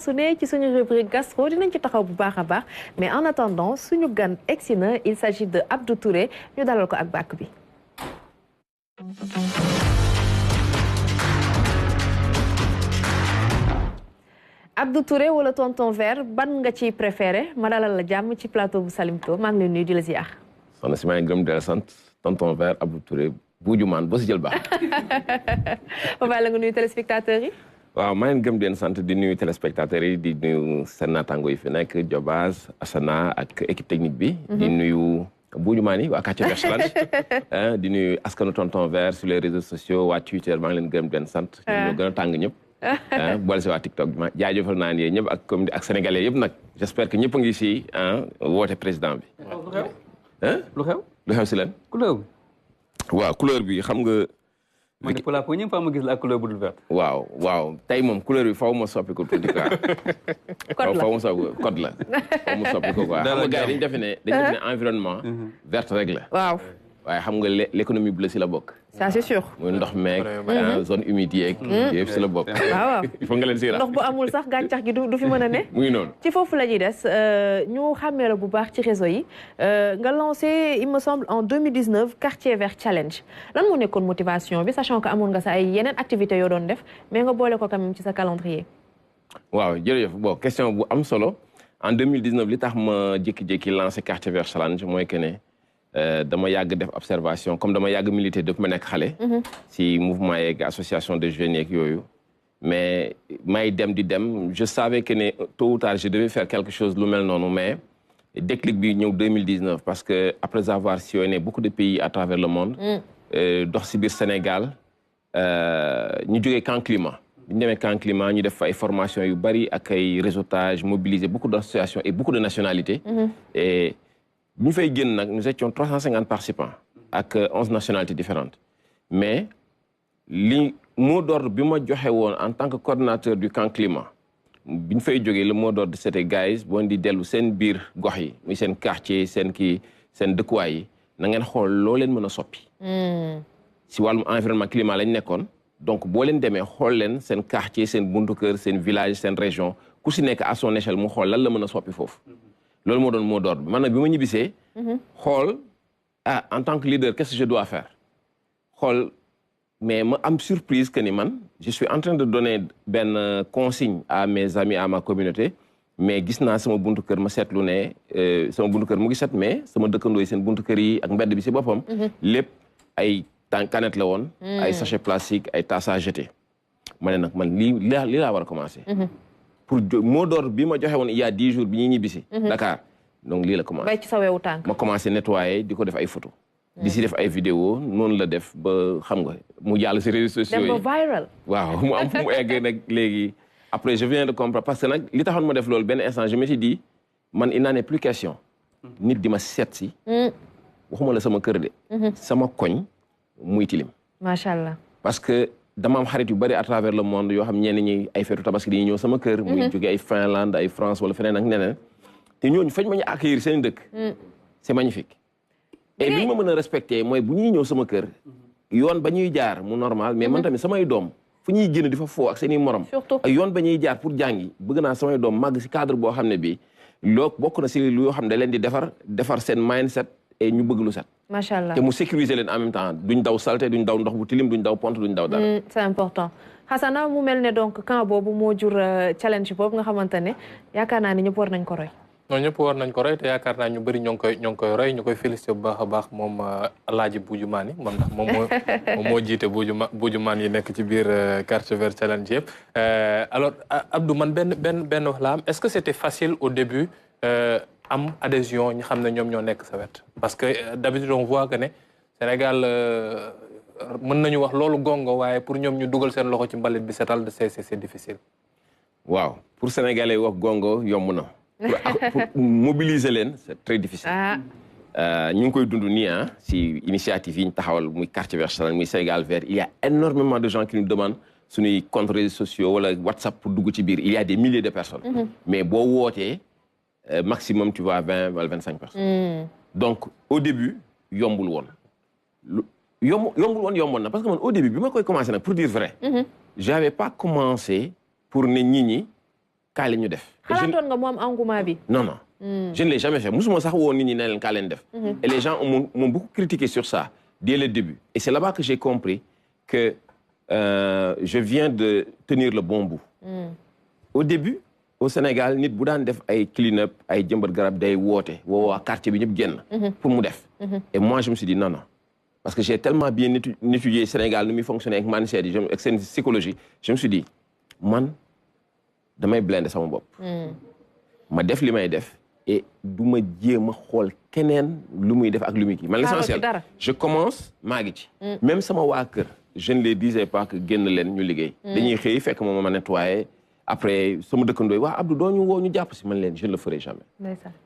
su ne ci suñu rubrique gastro dinañ ci taxaw bu baax a baax mais en attendant suñu gan egsi na il s'agit de Abdou Touré ñu dalal ko ak bàkk bi. Abdou Touré wala tonton vert ban nga ci préféré ma dalal la jàmm ci plateau bu Salimto maa ngi leen nuyu di la ziar. soxna si maa ngi gërëm di la sant tonton vert Abdou Touré buuju maan boo si jël baax. ba bàyyi la nga nuyu téléspectateurs yi. waaw maa ngi gëm di leen sant di nuyu téléspectateurs yi di nuyu seen naataango yi fi nekk Jobaz Asana ak équipe technique bi. di nuyu buuju maan yi waa Quartier Vert Challenge. di nuyu askanu tonton vert sur les réseaux sociaux waa Twitter maa ngi leen gërëm di leen sant. ñoo gën a tàng ñëpp. boole si waa TikTok bi ma jaajëfal naa ne ñëpp ak communauté ak sénégalais yëpp nag j'espère que ñëpp a ngi si woote président bi. lu xew lu xew si leen. couleur bi. waaw couleur bi xam nga. man de pour la première fois ma gis la ak couleur bu dul vert. waaw tey moom couleur bi faw ma soppi ko tuuti quoi. code la faw ma soppi ko code la. faw ma soppi ko quoi xam nga gars yi dañu defe ne environnement. vert rek la. waaw. waaye xam nga l'économie bleue si la bokk. ça c'est sûr. muy ndox meeg. zone humide yeeg. yëpp si la bokk. waaw il faut nga leen siy ndox bu amul sax gàncax gi du fi mën a ne. muy noonu. ci foofu la ñuy des ñu xàmmee la bu baax ci réseau yi nga lancé il me semble en 2019 Quartier Vert Challenge lan moo nekkoon motivation bi sachant que amoon nga sa ay yeneen activités yoo doon def mais nga boole ko quand même ci sa calendrier. waaw jërëjëf bon question bu am solo en 2019 li tax ma jékki-jékki lancé Quartier Vert Challenge mooy que ne. dama yàgg def observation comme dama yàgg militer depuis ma nekk xale. si mouvement yeeg association de jeunes yeeg yooyu. mais may dem di dem je savais que ne tôt ou tard je devais faire quelque chose lu mel noonu mais déclic bi ñëw 2019 parce que après avoir sillonné beaucoup de pays à travers le monde. dox si biir Sénégal ñu jógee camp climat. bi ñu demee camp climat ñu def fa ay formations yu bari ak ay réseautage mobiliser beaucoup d'associations et beaucoup de nationalités. et ñu fay génn nag nous étions 350 participants ak 11 nationalités différentes mais li mot d'ordre bi ma joxe woon en tant que coordinateur du camp climat bi ñu fay jógee le mot d'ordre c'était guys boo di dellu seen biir gox yi muy seen quartier seen seen dëkkuwaay yi na ngeen xool loo leen mën a soppi. si wàllum environnement climat lañ nekkoon donc boo leen demee xool leen seen quartier seen buntu kër seen village seen région ku si nekk à son échelle mu xool lan la mën a soppi foofu. loolu moo doon mot d'ordre bi man nag bi ma ñibbisee. xool en tant que leader qu'est-ce que je dois faire xool mais ma am surprise que ni man je suis en train de donner benn consigne à mes amis à ma communauté mais gis naa sama buntu kër ma seetlu ne sama buntu kër mu ngi set mais sama dëkkandoo yi seen buntu kër yi ak mbedd bi si boppam. lépp ay canette la woon. ay sachet plastique ay tasses à jeter. ma ne nag man lii laa war a commencer. pour mot d'ordre bi ma joxe woon il y a 10 jours bi ñuy ñibbisi. Dakar donc lii la commencé. bay ci sa wewu tànk. ma commencé nettoyer di ko def ay photos. di si def ay vidéos noonu la def ba xam nga mu jàll si réseaux sociaux yi. dem ba viral. waaw mu am fu mu egg nag léegi après je viens de comprendre parce que nag li taxoon ma def loolu benn instant je me suis dit man il n'en est plus question. nit di ma seet si. waxuma la sama kër de. sama koñ muy tilim. macha allah. parce que. dama am xarit yu bari à travers le monde yoo xam ñenn ñi ay feetu tabaski dañuy ñëw sama kër. muy jóge ay Finlande ay France wala feneen ak neneen. te ñooñu fañ ma ñu accueillir seen dëkk. c'est magnifique. et li ma mën a respecter mooy bu ñuy ñëw sama kër. yoon ba ñuy jaar mu normal mais man tamit samay doom fu ñuy génn di fa foo ak seen i morom. surtout ak yoon ba ñuy jaar pour jàngi bëgg naa samay doom màgg si cadre boo xam ne bii loo bokk na si lu yoo xam ne da leen di defar seen mindset et ñu bëgg lu set. macha allah te mu sécuriser leen en même temps duñ daw salté duñ daw ndox bu tilim duñ daw pont duñ daw dara. c'est important Hassana mu mel ne donc camp boobu moo jur challenge boobu nga xamante ne yaakaar naa ne ñëpp war nañ ko roy. non ñëpp war nañ ko roy te yaakaar naa ñu bëri ñoo ngi koy roy ñu koy félicité bu baax a baax moom Alaaji Buuju Maan yi moom ndax moom moo jiite Buuju Maan yi nekk ci biir Quartier Vert Challenge yëpp. alors Abdou man benn wax la am est-ce que c'était facile au début. am adhésion ñi xam ne ñoom ñoo nekk sa wet parce que d'habitude on voit que ne Sénégal mën nañu wax loolu gongo waaye pour ñoom ñu dugal seen loxo ci mbalit bi setal c'est difficile. waaw pour sénégalais wax gongo yomb na. pour mobiliser leen c'est très difficile. ñu ngi koy dund nii si initiative yi ñu taxawal muy Quartier Vert Challenge muy Sénégal vert il y a énormément de gens qui nous demandent suñuy comptes réseaux sociaux wala WhatsApp pour dugg ci biir il y a des milliers de personnes. mais boo wootee. maximum tu vois 20 wala 25 personnes. donc au début yombul woon. yomboon na parce que man au début bi ma koy commencé nag pour dire vrai. j'avais pas commencé pour ne nit ñi kaa leen ñu def. xalaatoon nga mu am engouement bi. non non. Je ne l'ai jamais fait musuma sax woon nit ñi ne leen kaa leen def. Et les gens m'ont beaucoup critiqué sur ça dès le début. Et c'est là-bas que j'ai compris que je viens de tenir le bon bout. Au début au Sénégal nit bu daan def ay clean-up ay jëmbat garab day woote woo quartier bi ñëpp génn. pour mu def. Et moi je me suis dit non non. Parce que j'ai tellement bien étudié Sénégal nu muy fonctionner avec mindset yi ak seen psychologie je me suis dit man damay blender sama bopp. ma def li may def et du ma jéem a xool keneen lu muy def ak lu muy kii. man l'essentiel je commence maa ngi ci. même sama waa kër je ne les disais pas que génn leen ñu liggéey. dañuy xëy fekk moom ma nettoyer après sama dëkkandoo yi waa Abdou doo ñu woo ñu jàpp si man leen je ne le ferai jamais.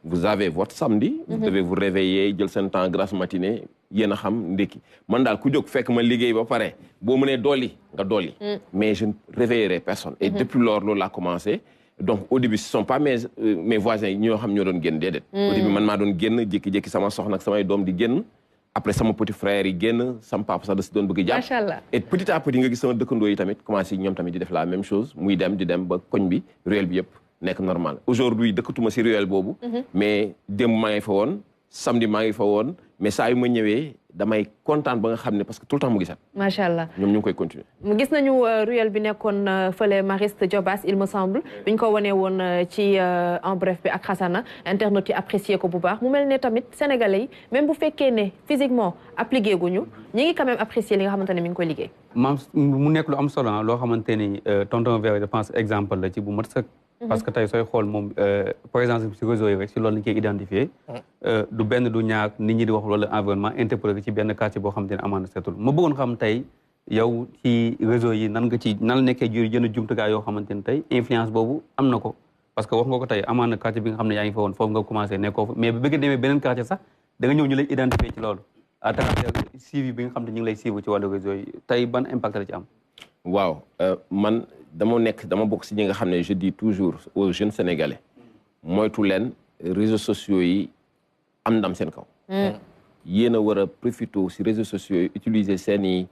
vous avez votre samedi. vous devez vous réveiller jël seen temps grasse matinée yéen a xam ndékki man daal ku jóg fekk ma liggéey ba pare boo mënee dolli nga dolli. mais je ne réveillerai personne. et depuis lors loolu laa commencé. donc au début ce sont pas mes voisins yi ñoo xam ñoo doon génn déedéet. au début man maa doon génn jékki-jékki sama soxna ak samay doom di génn. après sama petit frère yi génn sama papa sax da si doon bëgg jàpp. macha allah et petit à petit nga gis sama dëkkandoo yi tamit commencé ñoom tamit di def la même chose muy dem di dem ba koñ bi ruelle bi yëpp nekk normal. aujourd'hui dëkkatuma si ruelle boobu. mais démb maa ngi fa woon samedi maa ngi fa woon mais saa yu ma ñëwee damay kontaan ba nga xam ne parce que tout le temps mu gisat. macha allah ñoom ñu ngi koy continuer. gis nañu ruelle bi nekkoon fële Mariste Diobass il me semble bi ñu ko wanee woon ci en bref bi ak Xasana internautes yi apprécier ko bu baax mu mel ne tamit sénégalais yi même bu fekkee ne physiquement appliqué guñu ñi ngi quand même apprécier li nga xamante ne mi ngi koy liggéey. maam mu nekk lu am solo loo xamante ni tonton Véro je pense exemple la ci bu mat sëkk. parce que tey sooy xool moom par exemple si réseau yi rek si loolu lañ koy identifier du benn du ñaar nit ñi di wax loolu environnement interpellé ci benn quartier boo xamante ne amaana setul ma bëggoon xam tey yow ci réseau yi nan la nekkee jën a jumtukaay yoo xamante ne tey influence boobu am na ko parce que wax nga ko tey amaana quartier bi nga xam ne yaa ngi fa woon foofu nga commencé nekkoo fa mais bu bëgg demee beneen quartier sax da nga ñëw ñu lay identifier ci loolu à travers suivi bi nga xam ne ñu ngi lay suivre ci wàllu réseau yi tey ban impact la ci am. waaw man dama bokk si ñi nga xam ne je dis toujours aux jeunes sénégalais moytu leen réseaux sociaux yi am ndam seen kaw. yéen a war a profité si réseaux sociaux yi utiliser seeni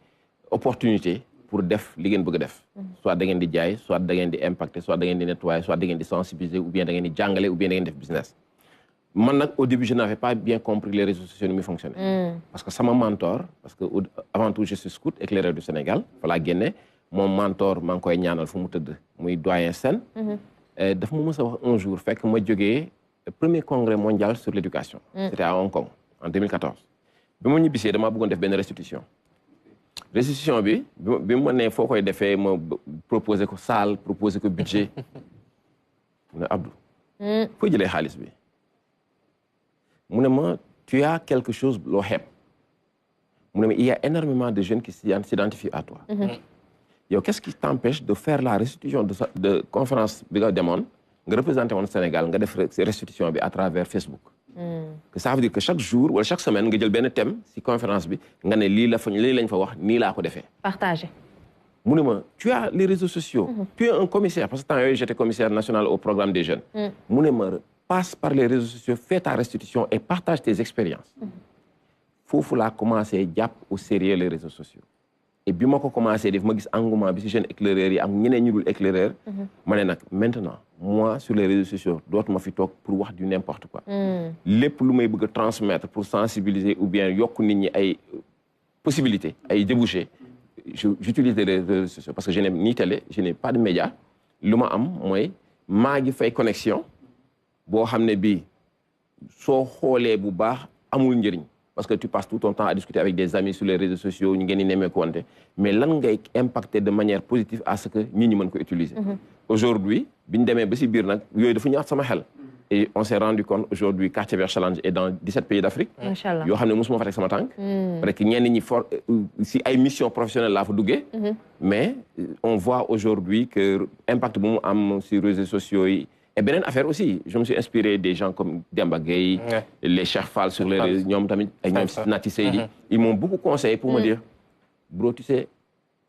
opportunité pour def li ngeen bëgg a def. soit da ngeen di jaay soit da ngeen di impacter soit da ngeen di nettoyer soit da ngeen di sensibiliser ou bien da ngeen di jàngale ou bien da ngeen def business. man nag au début je n'avais pas bien compris les réseaux sociaux ni muy fonctionner. parce que sama mentor parce que avant tout je suis scout éclaireur du Sénégal fa laa génne. mon mentor maa ngi koy ñaanal fu mu tëdd muy doyen Sène daf ma mës a wax un jour fekk ma jógee premier congrès mondial sur l'éducation c'était à Hong Kong en 2014 bi ma ñibbisee damaa bëggoon def benn restitution bi ma nee foo koy defee ma proposé ko salle proposé ko budget mu ne Abdou foo jëlee xaalis bi mu ne ma tu as quelque chose loo xeeb mu ne ma il y a énormément de jeunes qui s'identifient à toi yow qu'est-ce qui t'empêche de faire la restitution de conférence bi nga demoon nga représenté woon Sénégal nga def restitution bi à travers Facebook. que ça veut dire que chaque jour wala chaque semaine nga jël benn thème ci conférence bi nga ne lii lañ fa wax nii laa ko defee. partagé. mu ne ma tu as les réseaux sociaux. tu es un commissaire parce que temps yooyu j'étais commissaire national au programme des jeunes. mu ne ma passe par les réseaux sociaux fais ta restitution et partage tes expériences. foofu laa commencé jàpp au sérieux les réseaux sociaux. et bi ma ko commencé def ma gis engouement bi ci jeunes éclaireurs yi am ñeneen ñu dul éclaireur ma ne nag maintenant moi sur les réseaux sociaux dootuma fi toog pour wax du n'importe quoi lépp lu may bëgg a transmettre pour sensibiliser ou bien yokk nit ñi ay possibilités ay débouchés j'utilise les réseaux sociaux parce que je n'ai ni télé je n'ai pas de média lu ma am mooy maa ngi fay connexion boo xam ne bii soo xoolee bu baax amul njëriñ parce que tu passes tout ton temps à discuter avec des amis sur les réseaux sociaux ñu ngeen di nemmeeku wante mais lan ngay impacter de manière positive à ce que nit ñi mën ko utiliser. aujourd'hui bi ñu demee ba si biir nag yooyu dafa ñëwaat sama xel. et on s'est rendu compte aujourd'hui Quartier Vert Challenge est dans 17 pays d'Afrique. macha allah yoo xam ne mosuma fa teg sama tànk. parce que ñenn ñi si ay missions professionnelles laa fa duggee. mais on voit aujourd'hui que impact bu mu am sur réseaux sociaux yi. Et beneen affaire aussi je me suis inspiré des gens comme Demba Gueye les Cheikh Fall sur les réseaux ñoom tamit ay ñoom Nati Seydi ils m'ont beaucoup conseillé pour me dire bro tu sais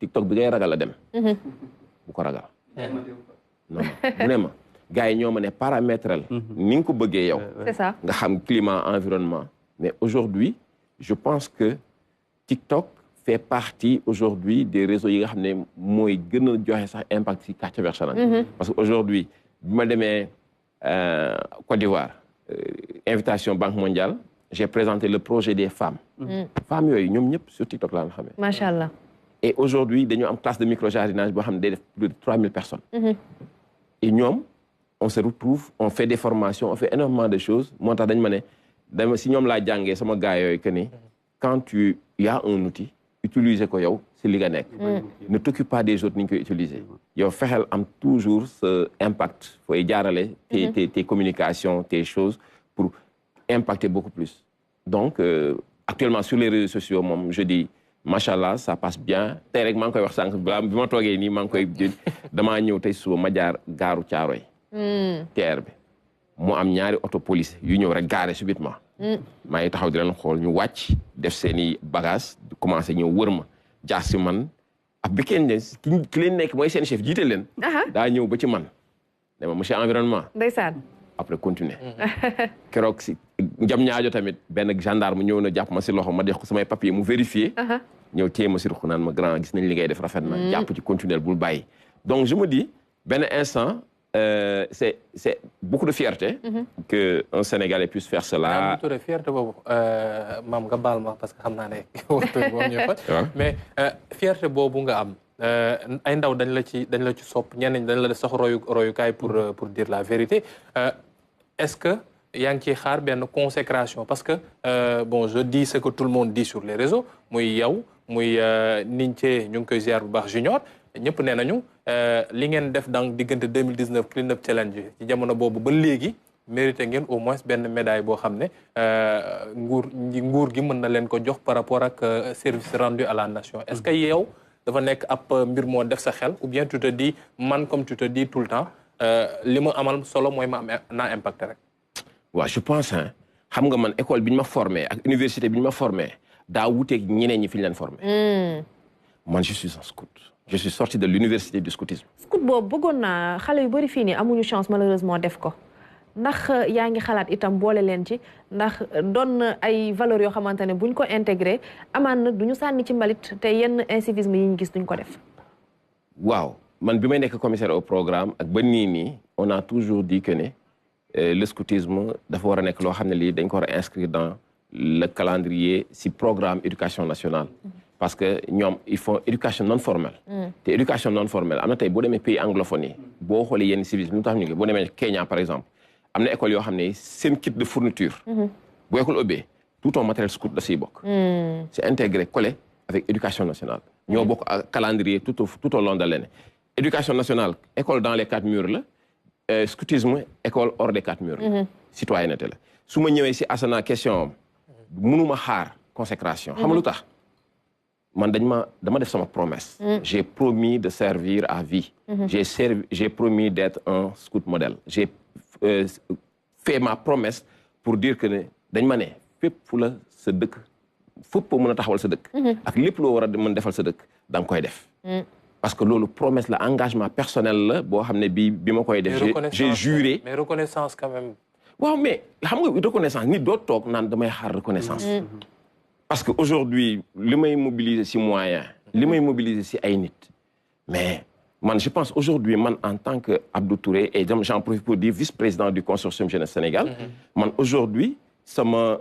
TikTok bi ngay ragal a dem bu ko ragal non mu ne ma gars yi ñoo ma ne paramétral ni nga ko bëggee yow c'est ça nga xam climat environnement mais aujourd'hui je pense que TikTok fait partie aujourd'hui des réseaux yi nga xam ne mooy gën a joxe sax impact ci Quartier Vert Challenge parce que aujourd'hui bi ma demee Côte d'Ivoire invitation Banque mondiale j'ai présenté le projet des femmes. Femmes yooyu ñoom ñëpp sur TikTok laa xamee. macha allah. et aujourd'hui dañoo am classe de micro-jardinage boo xam ne day def plus de 3000 personnes. et ñoom on se retrouve on fait des formations on fait énormément de choses moo tax dañ ma ne dama si ñoom laa jàngee sama gars yooyu que ni quand tu y a un outil utiliser ko yow si li nga nekk. ne t'occupe pas des autres ni ñu koy utiliser. yow fexeel am toujours ce impact fooy jaarale tes communications tes choses pour impacter beaucoup plus. donc actuellement sur les réseaux sociaux moom je dis machallah ça passe bien tey rek maa ngi koy wax sànq bi ma toogee nii maa ngi koy damaa ñëw tey suba ma jaar gaaru Caaroy TER bi mu am ñaari auto police yu ñëw rek gaare subitement maa ngi taxaw di leen xool ñu wàcc def seeni bagage commencé ñëw wër ma jaar si man ak bi kenn ki leen nekk mooy seen chef jiite leen daa ñëw ba ci man ne ma monsieur environnement ndeysaan après continuer keroog si jam ñaajo tamit benn gendarme ñëw na jàpp ma si loxo ma def ko samay papier mu vérifier ñëw téye ma si ruq naan ma grand gis nañ li ngay def rafet na jàpp ci continuer bul bàyyi donc je me dis benn instant c'est beaucoup de fierté que un Sénégalais puisse faire cela. Touré fierté boobu maam nga baal ma parce que xam naa ne waxtu boobu ñuy fa mais fierté boobu nga am ay ndaw dañ la ci sopp ñenn dañ la def sax royukaay pour dire la vérité est-ce que yaa ngi ciy xaar benn consécration parce que bon je dis ce que tout le monde dit sur les réseaux muy yow muy Ninthié ñu ngi koy ziar bu baax junior ñëpp nee nañu li ngeen def donc diggante 2019 clean up challenge ci jamono boobu ba léegi mérité ngeen au moins benn médaille boo xam ne nguur gi mën na leen ko jox par rapport ak service rendu à la nation est-ce que yow dafa nekk ab mbir moo def sa xel ou bien tu te dis man comme tu te dis tout le temps li ma amal solo mooy ma am naa impacté rek. waaw je pense xam nga man école bi ñu ma formé ak université bi ñu ma formé daa wuteeg ñeneen ñi fi ñu leen formé. man je suis un scout. je suis sorti de l'université du scoutisme. scout boobu bëggoon naa xale yu bëri fii nii amuñu chance malheureusement def ko ndax yaa ngi xalaat itam boole leen ci ndax doon na ay valeurs yoo xamante ne buñ ko intégré amaan na duñu sànni ci mbalit te yenn incivisme yi ñu gis duñ ko def. waaw man bi may nekk commissaire au programme ak ba nii on a toujours dit que ne le scoutisme dafa war a nekk loo xam ne lii dañ ko war a inscrire dans le calendrier si programme éducation nationale. parce que ñoom ils font éducation non formelle. te éducation non formelle am na tey boo demee pays anglophone yi boo xoolee yenn civisme lu tax ñu ngi boo demee Kenya par exemple am na école yoo xam ne seen kit de fourniture. bu école ubbee tout ton matériel scout da siy bokk. c'est intégré collé avec éducation nationale. ñoo bokk calendrier tout au long de l'année. éducation nationale école dans les 4 murs la scoutisme école hors des 4 murs la. citoyenneté la su ma ñëwee si Asana question am mënuma xaar consécration. xam nga lu tax. man dama def sama promesse. j'ai promis de servir à vie. j'ai promis d'être un scout modèle. j'ai fait ma promesse pour dire que ne dañ ma ne fépp fu la sa dëkk fépp mën a taxawal sa dëkk. ak lépp loo war a mën defal sa dëkk da nga koy def. parce que loolu promesse la engagement personnel la boo xam ne bi ma koy def. j'ai juré mais reconnaissance quand même. waaw mais xam nga reconnaissance nit doo toog naan damay xaar reconnaissance. parce que aujourd'hui li may mobiliser ci moyen li may mobiliser ci ay nit mais man je pense aujourd'hui man en tant que Abdou Touré et j'en profite pour dire vice-président du consortium Jeunesse Sénégal man aujourd'hui sama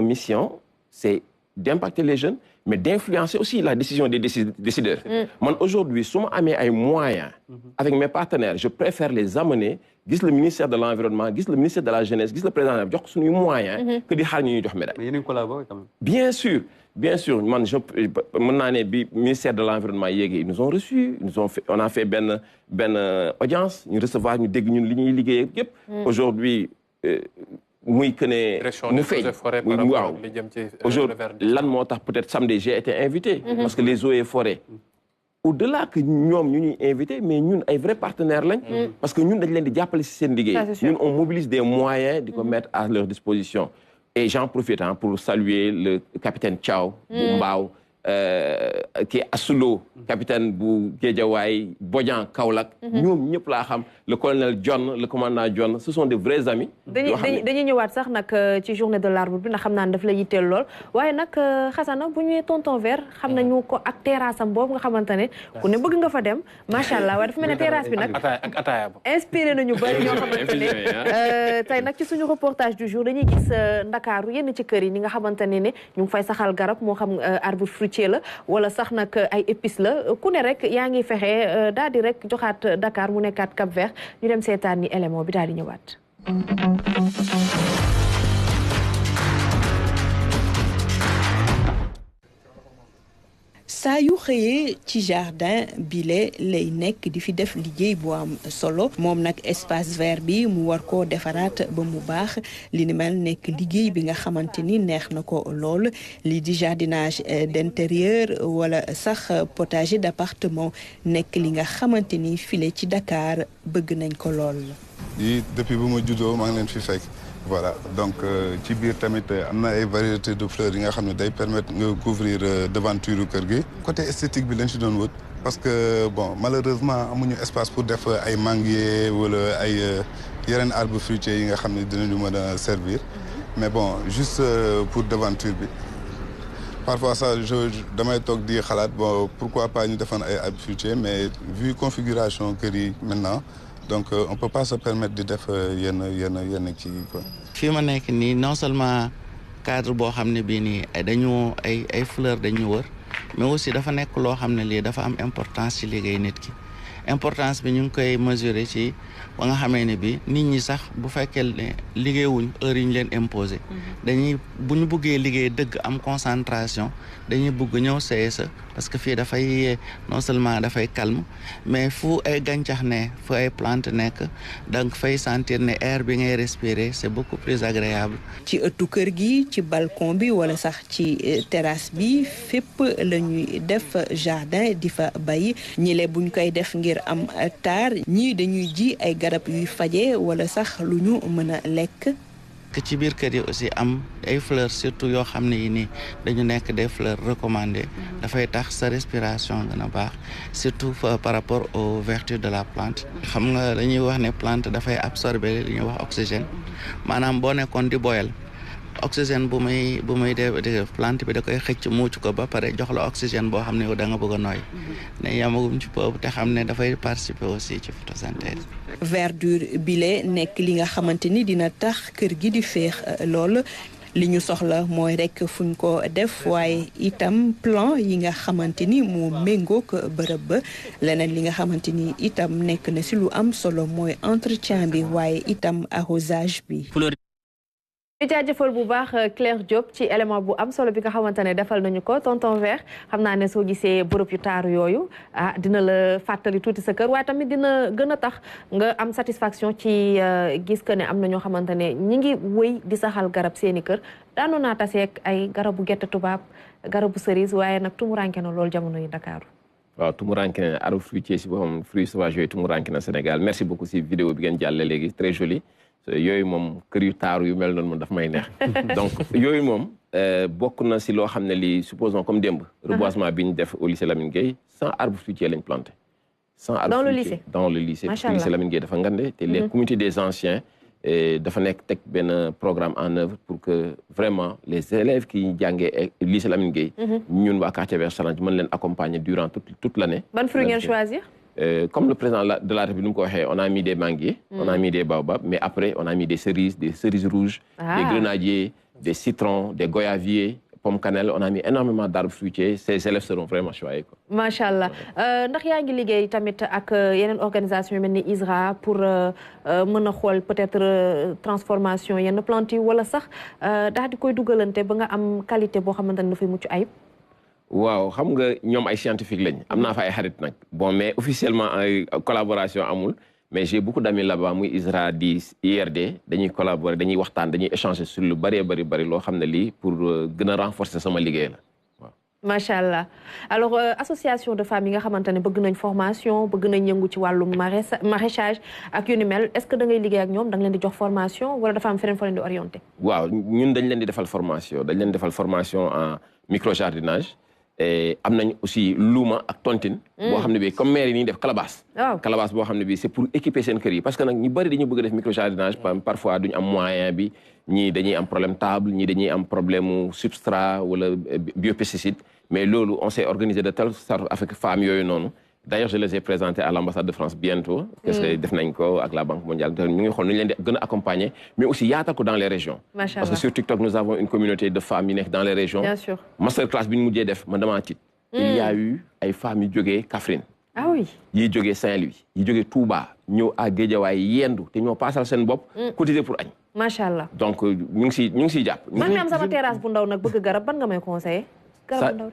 mission c'est d'impacter les jeunes mais d'influencer aussi la décision des décideurs. man aujourd'hui su ma amee ay moyens avec mes partenaires je préfère les amener gis le ministère de l'environnement gis le ministère de la jeunesse gis le président jox ko suñuy moyens que di xaar ñu ñuy jox médaille. mais yéen a ngi collaboré quand même. bien sûr man mën naa ne bi ministère de l'environnement yéegi ils nous ont reçus on a fait benn audience ñu recevoir ñu dégg ñun li ñuy liggéey yëpp. aujourd'hui muy que ne mu feeñ waaw aujourd'hui lan moo tax peut-être samedi j'ai été invité parce que les eaux et forêts au-delà que ñoom ñu ñuy invité mais ñun ay vrais partenaires lañ parce que ñun dañ leen di jàppale ci seen liggéey ñun on mobilise des moyens di ko mettre à leur disposition et j'en profite pour saluer le capitaine Thiaw bu Mbao kii Asulo capitaine bu Guédiawaye Bodian Kaolack ñoom ñëpp laa xam le colonel John le commandant John ce sont des vrais amis dañuy ñëwaat sax nag ci journée de l'arbre bi ndax xam naa ne daf la yitteel lool waaye nag Xasana bu ñëwee tonton vert xam nañu ko ak terrasse am boobu nga xamante ne ku ne bëgg nga fa dem macha allah waaye dafa mel ne terrasse bi nag ak ataaya ba inspiré nañu bari ñoo xamante ne tey nag ci suñu reportage du jour dañuy gis Ndakaaru yenn ci kër yi ñi nga xamante ne ñu ngi fay saxal garab moo xam arbre fruitier la wala sax nag ay épices la ku ne rek yaa ngi fexe daal di rek joxaat Dakar mu nekkaat Cap Vert ñu dem seetaan ni élément bi daal di ñëwaat. saa yu xëyee ci jardin bile lay nekk di fi def liggéey bu am solo moom nag espace vert bi mu war koo defaraat ba mu baax li ni mel nekk liggéey bi nga xamante ni neex na ko lool lii di jardinage d'intérieur wala sax potager d'appartement nekk li nga xamante ni file ci Dakar bëgg nañ ko lool. yi depuis bu ma juddoo maa ngi leen fi fekk. Voilà donc ci biir tamit am na ay variétés de fleurs yi nga xam ne day permettre nga couvrir devanture kër gi. côté esthétique bi lañ si doon wut parce que bon malheureusement amuñu espace pour def ay manguier wala ay yeneen arbres fruitiers yi nga xam ne dinañu mën a servir mais bon juste pour devanture bi parfois ça damay toog di xalaat bon pourquoi pas ñu defoon ay arbres fruitiers mais vu configuration kër yi maintenant. Donc on peut pas se permettre de def yenn kii quoi. fii ma nekk nii non seulement cadre boo xam ne bii nii dañu ay fleurs dañu wër mais aussi dafa nekk loo xam ne lii dafa am importance ci liggéey nit ki importance bi ñu ngi koy mesurer ci ba nga xamee ne bi nit ñi sax bu fekkee ne liggéeyuñ heure yi ñu leen imposer dañuy bu ñu buggee liggéey dëgg am concentration dañuy bugg ñëw CSE parce que fii dafay non seulement dafay calme mais fu ay gàncax ne fu ay plante nekk donc fay sentir ne air bi ngay respirer c'est beaucoup plus agréable. ci ëttu kër gi ci balcon bi wala sax ci terrasse bi fépp la ñuy def jardin di fa bay ñile buñ koy def ngir am taar ñii dañuy ji ay garab yuy faje wala sax lu ñu mën a lekk. que ci biir kër yi aussi am ay fleurs surtout yoo xam ne yi nii dañu nekk des fleurs recommandées dafay tax sa respiration gën a baax surtout par rapport aux vertus de la plante. xam nga dañuy wax ne plante dafay absorber li ñuy wax oxygène maanaam boo nekkoon di boyal oxygène bu muy def plante bi da koy xëcc muuc ko ba pare jox la oxygène boo xam ne yow da nga bëgg a nooy ne yamagum ci boobu te xam ne dafay participer aussi ci photosynthèse. verdure bile nekk li nga xamante ni dina tax kër gi di féex lool li ñu soxla mooy rek fuñ ko def waaye itam plan yi nga xamante ni moo méngoog bërëb ba leneen li nga xamante ni itam nekk na si lu am solo mooy entretien bi waaye itam arrosage bi. ñu jaajëfal bu baax Claire Diop ci élément bu am solo bi nga xamante ne defal nañu ko tonton Vert xam naa ne soo gisee bërëb yu taaru yooyu dina la fàttali tuuti sa kër waaye tamit dina gën a tax nga am satisfaction ci gis que ne am na ñoo xamante ne ñi ngi wëy di saxal garab seeni kër daanu naa taseeg ay garabu gerte tubaab garabu cerise waaye nag tumuranke na loolu jamono yi Dakar. waaw tumuranke na arbre fruitier si boppam fruits sauvages yooyu tumuranke na Sénégal merci beaucoup si vidéo bi ngeen jàlle léegi très joli yooyu moom kër yu taaru yu mel noonu moom daf may neex donc yooyu moom bokk na si loo xam ne lii supposons comme démb reboisement bi ñu def au lycée Lamine Gueye 100 arbres fruitiers lañ planté 100 arbres fruitiers dans le lycée lycée Lamine Gueye dafa ngande te les comités des anciens dafa nekk teg benn programme en œuvre pour que vraiment les élèves qui jàngee lycée Lamine Gueye ñun waa quartier Vert Challenge mën leen accompagner durant toute l'année. Ban fruit ngeen choisir? Comme le président de la République, on a mis des manguiers, on a mis des baobabs, mais après, on a mis des cerises rouges, des grenadiers, des citrons, des goyaviers, pommes cannelle. On a mis énormément d'arbres fruitiers. Ces élèves seront vraiment choyés. Machallah. Ndax yaa ngi liggéey tamit ak yeneen organisation yu mel ni ISRA pour mën a xool peut-être transformation yenn plantes yi wala sax daal di koy dugalante ba nga am qualité boo xamante ne dafay mucc ayib. waaw xam nga ñoom ay scientifique lañ am naa fa ay xarit nag bon mais officiellement ay collaboration amul mais j'ai beaucoup d'amis là-bas muy ISRA di IRD dañuy collaborer dañuy waxtaan dañuy échanger sur lu bari loo xam ne lii pour gën a renforcer sama liggéey la waaw. macha allah alors association de femmes yi nga xamante ne bëgg nañ formation bëgg nañ yëngu ci wàllum maraîchage ak yu ni mel est-ce que da ngay liggéey ak ñoom da nga leen di jox formation wala dafa am feneen foo leen di orienté. waaw ñun dañ leen di defal formation en micro jardinage. am nañ aussi luuma ak tontine. boo xam ne bii comme maire yi ni def calebasse. calebasse boo xam ne bii c'est pour équiper seen kër yi parce que nag ñu bëri dañu bëgg def microjardinage parfois duñu am moyen bi ñii dañuy am problème table ñii dañuy am problème substrat wala biopesticide mais loolu on s'est organisé de telle sorte avec femmes yooyu noonu. D'ailleurs, je les ai présentés à l'ambassade de France bientôt. Parce que def nañ ko ak la Banque mondiale. Ñu ngi xool nu ñu leen di gën a accompagner mais aussi yaatal ko dans les régions. Parce que sur TikTok nous avons une communauté de femmes yi nekk dans les régions. Bien sûr. Masterclass bi ñu mujjee def man damaa tiit. Il y a eu ay femmes yu jógee Kaffrine. Ah oui. yi jógee Saint-Louis yi jógee Touba ñëw à Guédiawaye yendu te ñoo paasal seen bopp. cotiser pour añ. macha allah donc ñu ngi siy jàpp. man mi am sama terrasse bu ndaw nag bëgg garab ban nga may conseiller.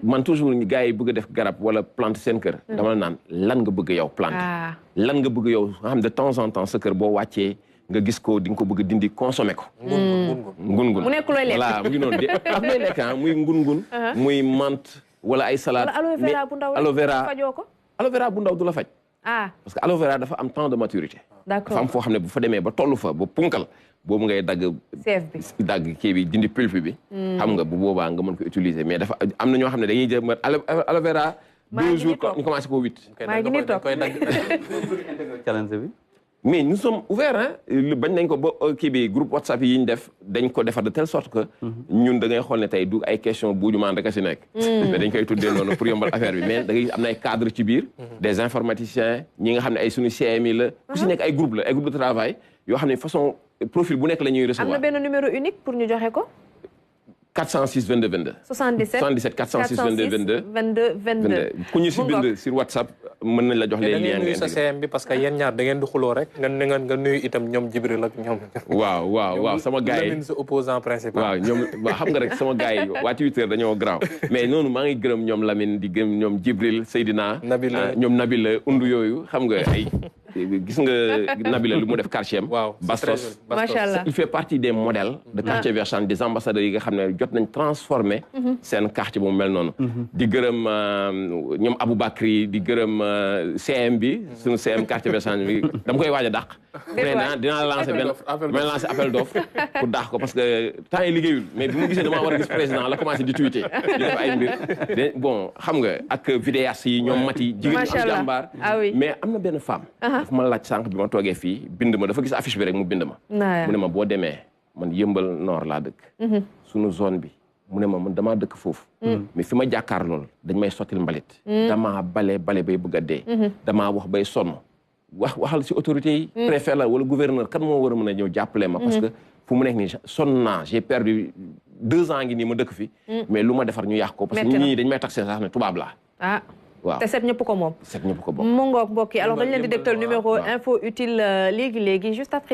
man toujours ñu gars yi bëgg a def garab wala plante seen kër. dama la naan lan nga bëgg yow plante. lan nga bëgg yow nga xam de temps en temps sa kër boo wàccee nga gis ko di nga ko bëgg dindi consommer ko. ngun-ngun mu nekk looy lekk voilà mu ngi noonu de ak looy lekk muy ngun-ngun. muy menthe wala ay salade. wala aloe vera bu ndaw aloe vera fajoo ko. aloe vera bu ndaw du la faj. parce que aloe vera dafa am temps de maturité. d'accord dafa am foo xam ne bu fa demee ba tollu fa ba punkal. boobu ngay dagg kii bi dindi pulpe bi. xam nga bu boobaa nga mën ko utiliser mais dafa am na ñoo xam ne dañuy jël aloe vera 2 jours ñu commencé ko 8. maa ngi nii toog challenge bi. mais nous sommes ouverts hein bañ nañ ko ba kii bi groupe WhatsApp yi ñu def dañ ko defar de telle sorte que. ñun da ngay xool ne tey du ay question buuju maan rek a si nekk. mais dañ koy tuddee noonu pour yombal affaire bi mais da ngay am na ay cadre ci biir. des informaticiens ñi nga xam ne ay suñu CMI la. ku si nekk ay groupe la ay groupe de travail yoo xam ne façon. profil bu nekk la ñuy recevoir. am na benn numéro unique pour ñu joxe ko. 406 22 22. 77 406 22 22. ku ñu si bind sur WhatsApp mën nañ la jox les liens. nuyu sa CM bi parce que yéen ñaar da ngeen di xuloo rek. nga nuyu itam ñoom Jibril ak ñoom. waaw sama gars yi sa opposant principal. waaw xam nga rek sama gars yi waa Twitter dañoo garaaw mais noonu maa ngi gërëm ñoom Lamine di gërëm ñoom Jibril Seydina. ñoom Nabila undu yooyu xam nga ay. gis nga Nabila lu mu def quartier am. waaw Bastos macha allah il fait partie des modèles. de quartier vers Chane des ambassadeurs yi nga xam ne jot nañ transformé. seen quartier bu mu mel noonu. di gërëm ñoom Aboubacry di gërëm CM bi suñu CM quartier vers Chane bi dama koy waaj a dàq. dinaa lancer appel d'offre pour dàq ko parce que temps yi liggéeyul mais bi mu gisee damaa war a gis président la commencé di tweeter di def ay mbir bon xam nga ak vidéastes yi ñoom Mati. jigéen ñi am jàmbaar mais am na benn femme. dafa ma laaj sànq bi ma toogee fii bind ma dafa gis affiche bi rek mu bind ma. mu ne ma boo demee man yëmbal nord laa dëkk. sunu zone bi mu ne ma man damaa dëkk foofu. mais fi ma jàkkaar lool dañ may sottil mbalit. damaa bale bay bëgg a dee. damaa wax bay sonn waxal si autorités yi. préfet la wala gouverneur kan moo war a mën a ñëw jàppale ma. parce que fu mu nekk nii sonn naa j'ai perdu 2 ans ngi nii ma dëkk fi. mais lu ma defar ñu yàq ko parce que ñii dañ may taxé sax ne tubaab laa. waaw te set ñëpp ko moom. set ñëpp ko moom. mu ngoog mbokk yi alors dañ leen di dégtal numéro info utile léegi juste après.